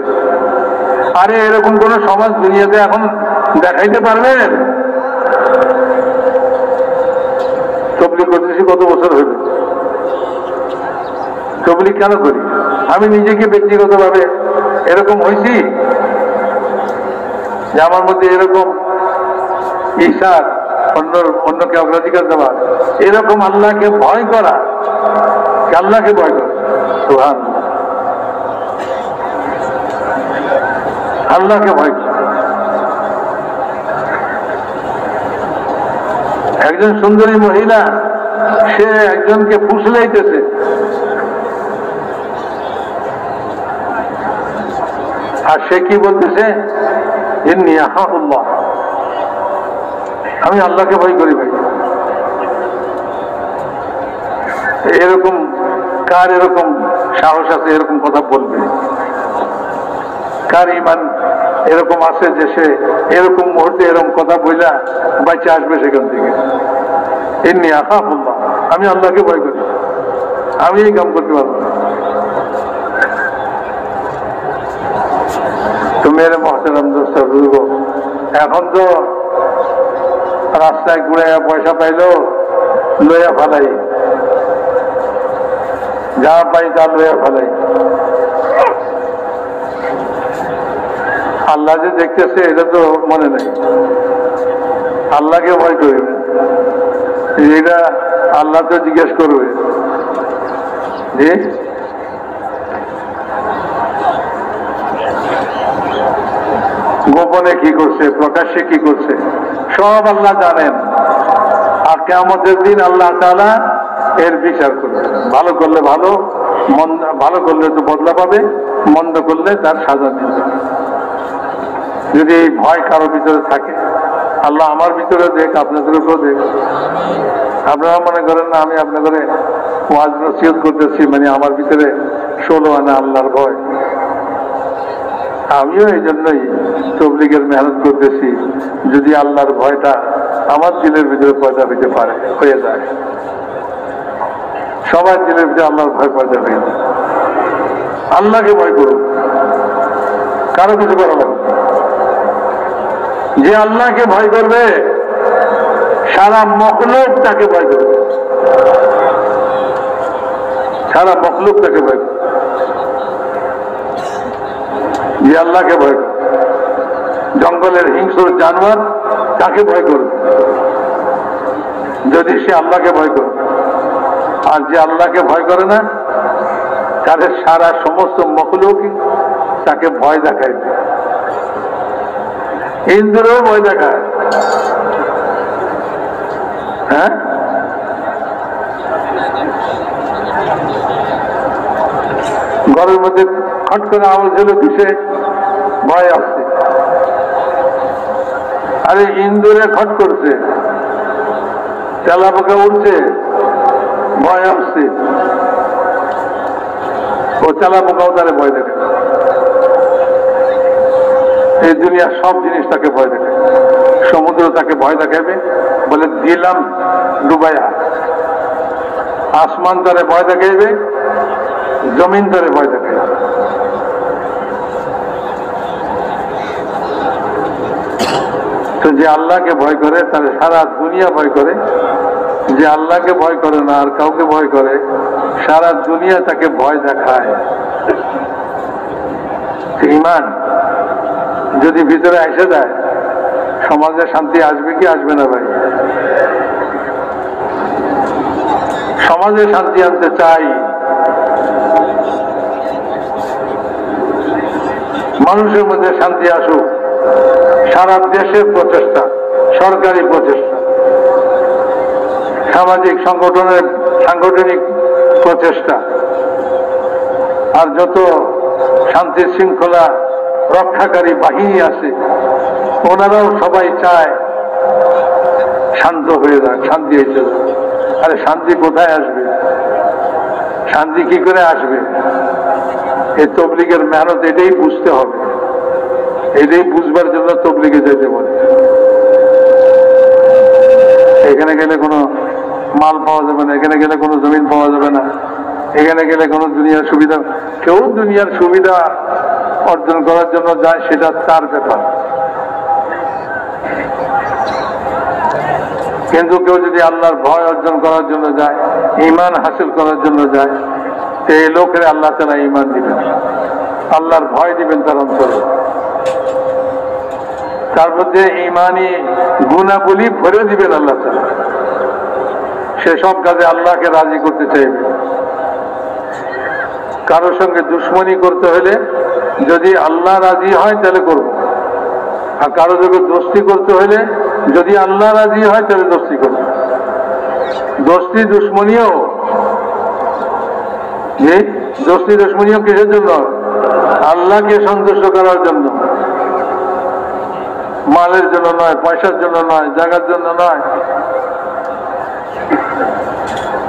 আরে এরকম কোন সমাজ দুনিয়াতে এখন দেখাইতে পারবেন? তবলিগ করতেছি কত বছর হইল। তবলিগ কেন করি? আমি নিজেকে ব্যক্তিগতভাবে এরকম হয়েছি যে আমার মধ্যে এরকম ঈর্ষা, অন্যকে অগ্রাধিকার দেওয়া, এরকম আল্লাহকে ভয় করা, আল্লাহকে ভয় করা, সুবহানাল্লাহ, আল্লাহকে ভয় করা। একজন সুন্দরী মহিলা, সে একজনকে ফুসলাইতেছে, আর সে কি বলতেছে, ইন্নী আখাফুল্লাহ, আমি আল্লাহকে ভয় করি। ভাই এরকম কার এরকম সাহস আছে এরকম কথা বলবে? কার ঈমান এরকম আছে যে সে এরকম মুহূর্তে এরকম কথা বইলা বাঁচে আসবে সেখান থেকে? ইন্নী আখাফুল্লাহ, আমি আল্লাহকে ভয় করি, আমি এই কাম করতে পারবো না। তো মেরে মহতারাম দোস্ত বুঝবো, এখন তো রাস্তায় ঘুরে পয়সা পাইলো লইয়া ফেলাই, যা পাই তা লইয়া ফেলাই। আল্লাহ যে দেখতেছে এটা তো মনে নাই। আল্লাহকে ভয় করি না, এটা আল্লাহ তো জিজ্ঞেস করবে যে গোপনে কি করছে, প্রকাশ্যে কি করছে, সব আল্লাহ জানেন। আর কিয়ামতের দিন আল্লাহ তাআলা এর বিচার করবেন। ভালো করলে ভালো, ভালো করলে তো বদলা পাবে, মন্দ করলে তার সাজা দিবে। যদি এই ভয় কারো ভিতরে থাকে, আল্লাহ আমার ভিতরে দেখ, আপনাদের উপর দেখ। আপনারা মনে করেন না আমি আপনাদের ওয়াজ নসিহত করতেছি, মানে আমার ভিতরে 16 আনা আল্লাহর ভয়। আমিও এই জন্যই তবলিগের মেহনত করতেছি, যদি আল্লাহর ভয়টা আমার দিলের ভিতরে পয়দা হইতে পারে, হয়ে যায়। সবার দিলের ভিতরে আল্লাহর ভয় পয়দা হয়ে যায়। আল্লাহকে ভয় করুন, কারো কিছু করা লাগবে। যে আল্লাহকে ভয় করবে, সারা মখলুক তাকে ভয় করবে, সারা মখলুক তাকে ভয় করবে। যে আল্লাহকে ভয় করবে, জঙ্গলের হিংস্র জানোয়ার তাকে ভয় করবে যদি সে আল্লাহকে ভয় করে। আর যে আল্লাহকে ভয় করে না, তাদের সারা সমস্ত মখলুক তাকে ভয় দেখায়। ইন্দ্রও ভয় দেখায়। হ্যাঁ, ঘরের মধ্যে খট করে আওয়াজ হলো, কিসে? ভয় আসছে। আরে ইন্দুরে খট করছে, তেলা পোকা উঠছে, ভয় আসছে। ও তেলা পোকাও তারে ভয় দেখে। এই দুনিয়ার সব জিনিস তাকে ভয় দেখে। সমুদ্র তাকে ভয় দেখাবে, বলে দিলাম ডুবাইয়া। আসমান তারে ভয় দেখাইবে, জমিন তারে ভয় দেখাইবে। তো যে আল্লাহকে ভয় করে তাহলে সারা দুনিয়া ভয় করে। যে আল্লাহকে ভয় করে না আর কাউকে ভয় করে, সারা দুনিয়া তাকে ভয় দেখায়। ঈমান যদি ভিতরে এসে যায়, সমাজে শান্তি আসবে কি আসবে না? ভাই, সমাজে শান্তি আনতে চাই, মানুষের মধ্যে শান্তি আসুক। সারা দেশের প্রচেষ্টা, সরকারি প্রচেষ্টা, সামাজিক সাংগঠনিক প্রচেষ্টা, আর যত শান্তি শৃঙ্খলা রক্ষাকারী বাহিনী আছে, ওনারাও সবাই চায় শান্ত হয়ে যাক, শান্তি এসে যাক। আরে শান্তি কোথায় আসবে? শান্তি কি করে আসবে? এই তবলিগের মেহনত এটাই বুঝতে হবে। এটাই বুঝবার জন্য তবলিগে যেতে বলে। এখানে গেলে কোনো মাল পাওয়া যাবে না, এখানে গেলে কোনো জমিন পাওয়া যাবে না, এখানে গেলে কোনো দুনিয়ার সুবিধা। কেউ দুনিয়ার সুবিধা অর্জন করার জন্য যায়, সেটা তার ব্যাপার। কিন্তু কেউ যদি আল্লাহর ভয় অর্জন করার জন্য যায়, ঈমান হাসিল করার জন্য যায়, তো এই লোকের আল্লাহ তাআলা ঈমান দিবেন, আল্লাহর ভয় দিবেন তার অন্তরে। তার মধ্যে ঈমানি গুণাবলী ভরে দিবেন আল্লাহ তাআলা। সে সব কাজে আল্লাহকে রাজি করতে চাইবে। কারোর সঙ্গে দুশ্মনী করতে হলে যদি আল্লাহ রাজি হয় তাহলে করব, আর কারো সঙ্গে দোস্তি করতে হলে যদি আল্লাহ রাজি হয় তাহলে দোস্তি করব। দোস্তি দুশ্মনীও, দোস্তি দুশ্মনীও কিসের জন্য? আল্লাহকে সন্তুষ্ট করার জন্য, মালের জন্য নয়, পয়সার জন্য নয়, জায়গার জন্য নয়,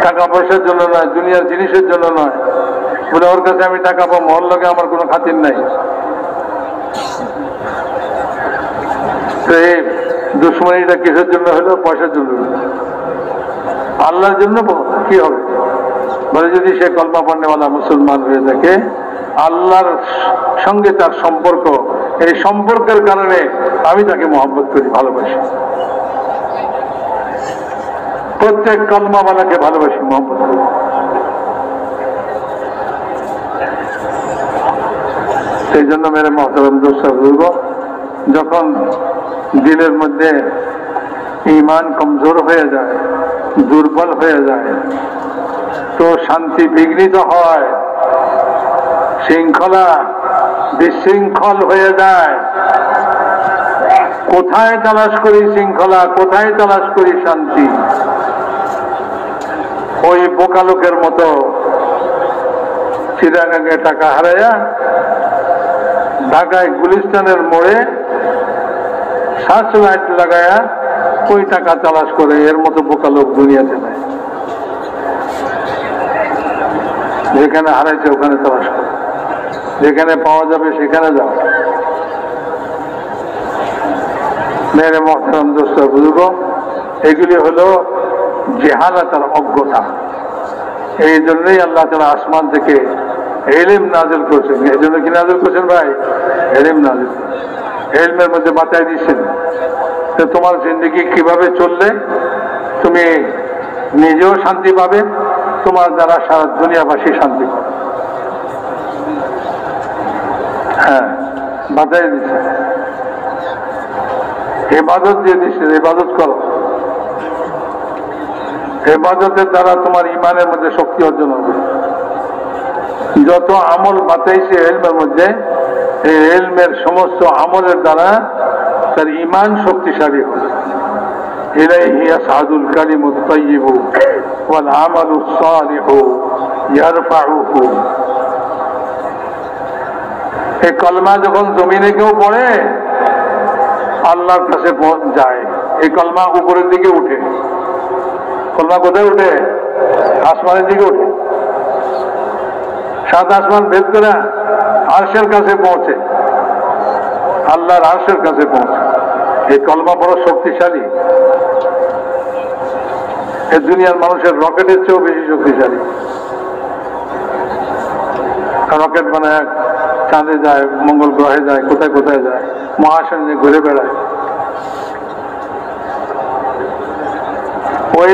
টাকা পয়সার জন্য নয়, দুনিয়ার জিনিসের জন্য নয়। বলে ওর কাছে আমি টাকা পাবো, ওর লগে আমার কোনো খাতির নাই। তো এই দুশ্মনীটা কিসের জন্য হলো? পয়সার জন্য। আল্লাহর জন্য কি হবে? বলে যদি সে কলমা পড়নেওয়ালা মুসলমান হয়ে থাকে, আল্লাহর সঙ্গে তার সম্পর্ক, এই সম্পর্কের কারণে আমি তাকে মহব্বত করি, ভালোবাসি। প্রত্যেক কলমাওয়ালাকে ভালোবাসি, মহব্বত করি। সেই জন্য মেরে মহতরম দোস্ত বুজুর্গ, যখন দিলের মধ্যে ঈমান কমজোর হয়ে যায়, দুর্বল হয়ে যায়, তো শান্তি বিঘ্নিত হয়, শৃঙ্খলা বিশৃঙ্খল হয়ে যায়। কোথায় তালাশ করি শৃঙ্খলা, কোথায় তালাশ করি শান্তি? ওই বোকা লোকের মতো চিটাগাঙ্গে টাকা হারাইয়া ঢাকায় গুলিস্তানের মোড়ে সার্চ লাইট লাগায়া ওই টাকা তালাশ করে, এর মতো বোকা লোক দুনিয়াতে নেই। যেখানে হারাইছে ওখানে তালাশ করে, যেখানে পাওয়া যাবে সেখানে যাও। মেরে মহতারাম দোস্ত বুজুর্গ, এগুলি হলো জেহালাত আর অজ্ঞতা। এই জন্যই আল্লাহ তাআলা আসমান থেকে ইলম নাযিল করেছেন। এই জন্য কি নাযিল করেছেন ভাই? ইলম নাযিল, ইলমের মধ্যে বাতাই দিচ্ছেন যে তোমার জিন্দেগি কিভাবে চললে তুমি নিজেও শান্তি পাবে, তোমার দ্বারা সারা দুনিয়াবাসী শান্তি পাবে। হ্যাঁ, বাতাই দিচ্ছে, ইবাদত দিয়ে দিচ্ছে, ইবাদত করো। ইবাদতের দ্বারা তোমার ইমানের মধ্যে শক্তি অর্জন হবে। যত আমল বাতাইছে ইলমের মধ্যে, এই ইলমের সমস্ত আমলের দ্বারা তার ইমান শক্তিশালী হবে। ইলাইহি ইয়াসআদুল কালিমুত তাইয়্যিবু ওয়াল আমালুস সালিহু ইয়ারফাউহু। এই কলমা যখন জমিনে কেউ পড়ে আল্লাহর কাছে যায়, এই কলমা উপরের দিকে উঠে। কলমা কোথায় উঠে? আসমানের দিকে উঠে, সাত আসমান ভেদ করে আরশের কাছে পৌঁছে, আল্লাহর আরশের কাছে পৌঁছে। এই কলমা বড় শক্তিশালী, এই দুনিয়ার মানুষের রকেটের চেয়েও বেশি শক্তিশালী। রকেট বানায় চাঁদে যায়, মঙ্গল গ্রহে যায়, কোথায় কোথায় যায়, মহাশূন্যে ঘুরে বেড়ায়। ওই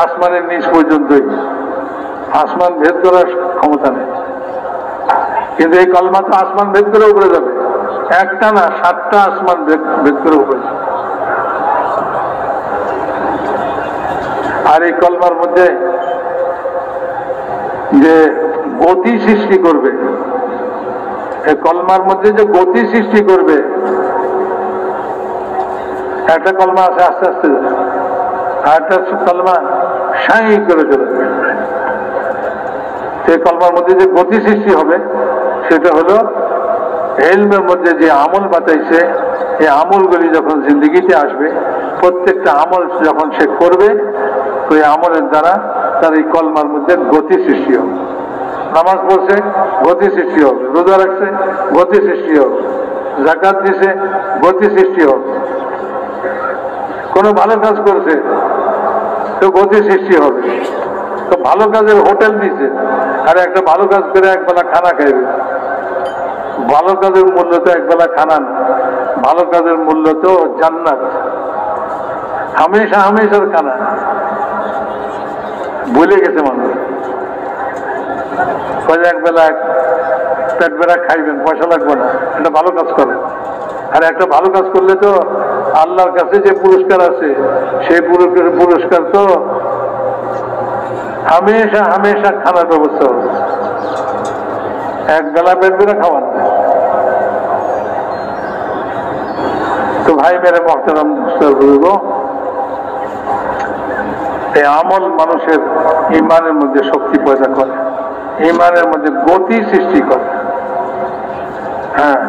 আসমানের নিচ পর্যন্তই, আসমান ভেদ করার ক্ষমতা নেই। কিন্তু এই কলমা তো আসমান ভেদ করে উপরে যাবে, একটা না 7টা আসমান ভেদ করে উপরে যাবে। আর এই কলমার মধ্যে যে গতি সৃষ্টি করবে, এই কলমার মধ্যে যে গতি সৃষ্টি করবে, একটা কলমা আছে আস্তে আস্তে, আর একটা কলমা সাই করে চলে যাবে। সেই কলমার মধ্যে যে গতি সৃষ্টি হবে সেটা হলো ইলমের মধ্যে যে আমল বাতাইছে, এই আমলগুলি যখন জিন্দগিতে আসবে, প্রত্যেকটা আমল যখন সে করবে, ওই আমলের দ্বারা তার এই কলমার মধ্যে গতি সৃষ্টি হবে। নামাজ পড়ছে, গতি সৃষ্টি হবে। রোজা রাখছে, গতি সৃষ্টি হবে। যাকাত দিছে, গতি সৃষ্টি হবে। কোনো ভালো কাজ করছে তো গতি সৃষ্টি হবে। তো ভালো কাজের হোটেল দিছে, আর একটা ভালো কাজ করে একবেলা খানা খাইবে। ভালো কাজের মূল্য তো একবেলা খানা না, ভালো কাজের মূল্য তো জান্নাত, হামেশা হামেশার খানা। ভুলে গেছে মানুষ, একবেলা পেট বেড়া খাইবেন, পয়সা লাগবে না, একটা ভালো কাজ করেন। আর একটা ভালো কাজ করলে তো আল্লাহর কাছে যে পুরস্কার আছে, সেই পুরস্কার তো হামেশা হামেশা খানার ব্যবস্থা হবে। এক বেলা পেট বেড়া খাওয়ান। তো ভাই মেরে মহতারাম বুজুর্গ, এই আমল মানুষের ইমানের মধ্যে শক্তি পয়দা করে, ইমানের মধ্যে গতি সৃষ্টি করে। হ্যাঁ,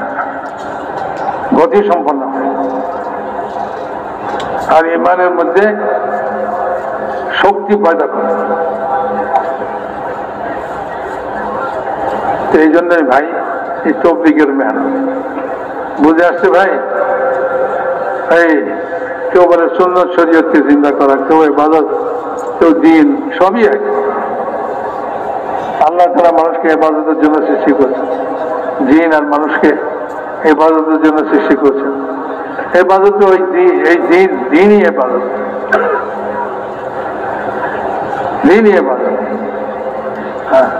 গতি সম্পন্ন হয়। আর ইমানের মধ্যে শক্তি পয়দা করে। এই জন্যই ভাই এই তবলিগের মেহনত বুঝে আসছে ভাই। এই কেউ বলে সুন্নাত শরীয়তকে জিন্দা করা, কেউ ইবাদত, কেউ দিন, সবই এক। আল্লাহ তাআলা মানুষকে ইবাদতের জন্য সৃষ্টি করেছেন, জিন আর মানুষকে ইবাদতের জন্য সৃষ্টি করেছেন। ইবাদত ওই এই দিনই ইবাদত, দিনই ইবাদত। হ্যাঁ,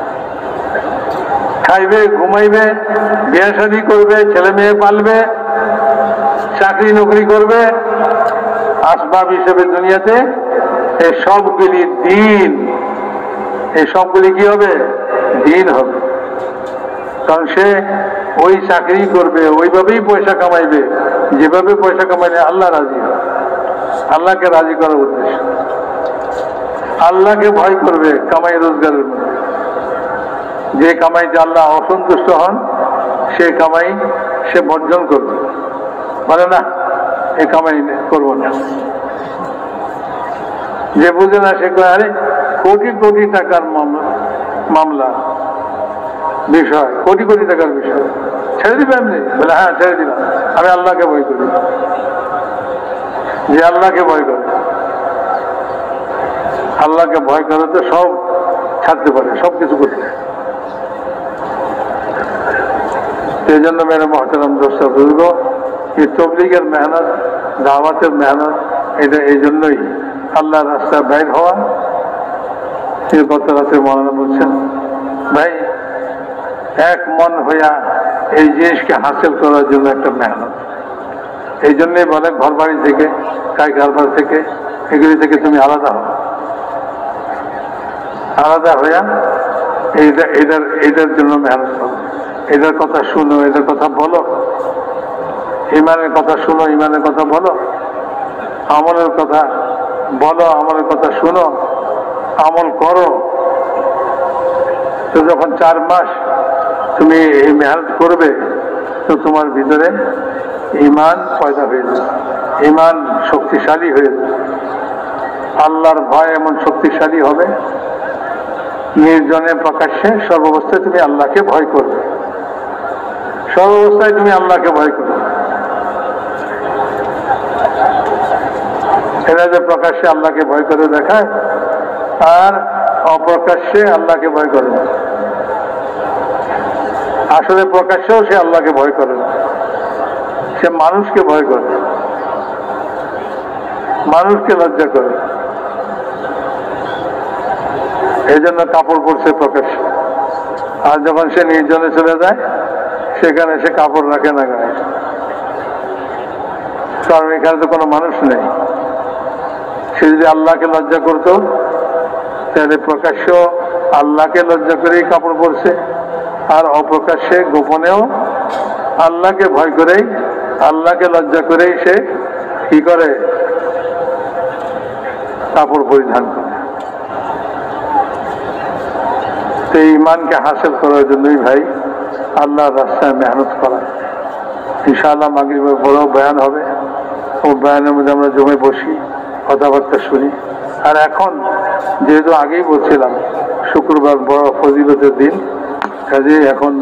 খাইবে, ঘুমাইবে, বিয়ে শাদী করবে, ছেলে মেয়ে পালবে, চাকরি নকরি করবে, আসবাব হিসেবে দুনিয়াতে এই সবগুলি দিন, এই সবগুলি কি হবে? দিন হবে। কারণ সে ওই চাকরি করবে, ওইভাবেই পয়সা কামাইবে যেভাবে পয়সা কামাইলে আল্লাহ রাজি হয়। আল্লাহকে রাজি করার উদ্দেশ্য, আল্লাহকে ভয় করবে কামাই রোজগারের মধ্যে। যে কামাইতে আল্লাহ অসন্তুষ্ট হন সে কামাই সে বর্জন করবে, বলে না এ কামাই করবো না। যে বুঝে না সে কয় আরে কোটি কোটি টাকার মামলা বিষয়, কোটি কোটি টাকার বিষয়, ছেড়ে দিবে এমনি? বলে হ্যাঁ ছেড়ে দিলাম, আমি আল্লাহকে ভয় করি। যে আল্লাহকে ভয় করে, আল্লাহকে ভয় করে তো সব ছাড়তে পারে, সব কিছু করতে। সেই জন্য মেরে মহতারাম দোস্ত বুজুর্গ, এই তবলিগের মেহনত, দাওয়াতের মেহনত, এটা এই জন্যই আল্লাহর রাস্তায় বাইর হওয়া। গত রাতে মৌলানা বলছেন ভাই এক মন হইয়া এই জিনিসকে হাসিল করার জন্য একটা মেহনত। এই জন্যই বলে ঘর বাড়ি থেকে, কারবার থেকে, এগুলি থেকে তুমি আলাদা হও, আলাদা হইয়া এটার জন্য মেহনত করো, এটার কথা শুনো, এটার কথা বলো, ইমানের কথা শুনো, ইমানের কথা বলো, আমলের কথা বলো, আমলের কথা শুনো, আমল করো। তো যখন 4 মাস তুমি এই মেহনত করবে তো তোমার ভিতরে ইমান পয়দা হয়ে যাবে, ইমান শক্তিশালী হয়ে যাবে, আল্লাহর ভয় এমন শক্তিশালী হবে, নির্জনে প্রকাশ্যে সর্বাবস্থায় তুমি আল্লাহকে ভয় করবে, সর্বাবস্থায় তুমি আল্লাহকে ভয় করবে। এরা যে প্রকাশ্যে আল্লাহকে ভয় করে দেখায় আর অপ্রকাশ্যে আল্লাহকে ভয় করে না, আসলে প্রকাশ্যেও সে আল্লাহকে ভয় করে না, সে মানুষকে ভয় করে, মানুষকে লজ্জা করে। এই জন্য কাপড় পরছে প্রকাশ্যে, আর যখন সে নির্জনে চলে যায় সেখানে সে কাপড় রাখে না গায়ে, কারণ এখানে তো কোনো মানুষ নেই। সে যদি আল্লাহকে লজ্জা করত তাহলে প্রকাশ্য আল্লাহকে লজ্জা করেই কাপড় পরছে, আর অপ্রকাশ্যে গোপনেও আল্লাহকে ভয় করেই, আল্লাহকে লজ্জা করেই সে কি করে, কাপড় পরিধান করে। তো এই ইমানকে হাসিল করার জন্যই ভাই আল্লাহর রাস্তায় মেহনত করা। ইনশাআল্লাহ মাগরিবের বড় বয়ান হবে, ও বয়ানের মধ্যে আমরা জমে বসি, কথাবার্তা শুনি। আর এখন যেহেতু আগেই বলছিলাম শুক্রবার বড় ফজিলতের দিন, কাজে এখন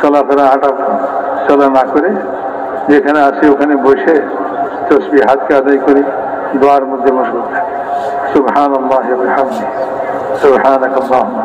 চলাফেরা হাঁটা চলা না করে যেখানে আসি ওখানে বসে তসবিহ হাতকে আদায় করি, দোয়ার মধ্যে মশগুল থাকি। সুবহানাল্লাহি ওয়া বিহামদিহি, সুবহানাকাল্লাহুম্মা